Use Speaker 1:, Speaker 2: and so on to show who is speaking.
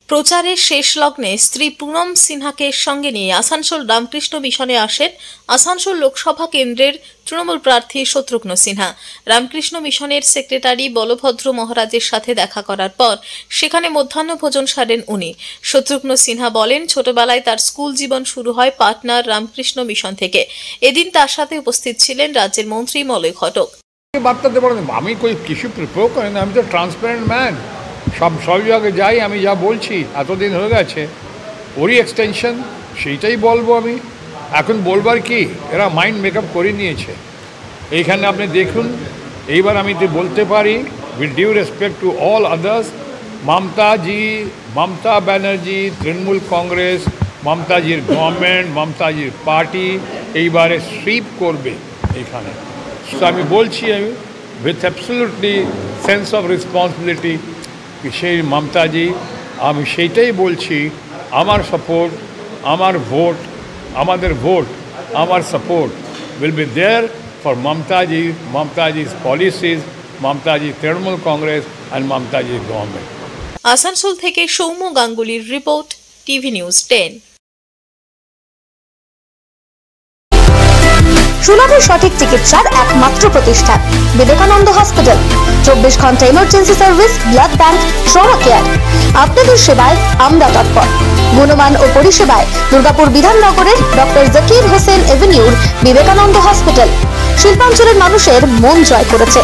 Speaker 1: প্রচারের শেষ লগ্নে স্ত্রী পুনম সিনহাকে সঙ্গে নিয়ে আসানসোল রামকৃষ্ণ মিশনে আসেন আসানসোল লোকসভা কেন্দ্রের তৃণমূল প্রার্থী শত্রুঘ্ন সিনহা। রামকৃষ্ণ মিশনের সেক্রেটারি বলভদ্র মহারাজের সাথে দেখা করার পর সেখানে মধ্যাহ্ন ভোজন সারেন উনি। শত্রুঘ্ন সিনহা বলেন, ছোটবেলায় তার স্কুল জীবন শুরু হয় পাটনার রামকৃষ্ণ মিশন থেকে। এদিন তার সাথে উপস্থিত ছিলেন রাজ্যের মন্ত্রী মলয় ঘটক।
Speaker 2: আমি কই কিছু প্রিপেয়ার করি না, আমি তো ট্রান্সপারেন্ট ম্যান। সব জায়গায় যাই, আমি যা বলছি এতদিন হয়ে গেছে, ওরই এক্সটেনশন, সেইটাই বলবো আমি। এখন বলবার কি, এরা মাইন্ড মেকআপ করে নিয়েছে। এইখানে আপনি দেখুন, এইবার আমি তো বলতে পারি with due respect to all others, Mamata Banerjee, Trinamool Congress, মমতাজির গভর্নমেন্ট, মমতাজির পার্টি এইবারে সুইপ করবে এইখানে। তো আমি বলছি, আমি with absolutely sense of responsibility, সেই মমতাজি, আমি সেইটাই বলছি। আমার সাপোর্ট, আমার ভোট, আমাদের ভোট, আমার support will be there for Mamtaji's policies, Mamtaji Trinamool Congress and Mamtaji government.
Speaker 1: Asansol থেকে সৌম্য গাঙ্গুলির রিপোর্ট, টিভি নিউজ 10।
Speaker 3: সুলভে সঠিক চিকিৎসার একমাত্র প্রতিষ্ঠান বিবেকানন্দ হসপিটাল। 24 ঘন্টা emergency service, blood bank, trauma care. আপনাদের সেবায় আমরা তৎপর। গুণমান ও পরিষেবায় দুর্গাপুর বিধাননগরের ডক্টর জাকির হোসেন এভিনিউর বিবেকানন্দ হসপিটাল শিল্পাঞ্চলের মানুষের মন জয় করেছে।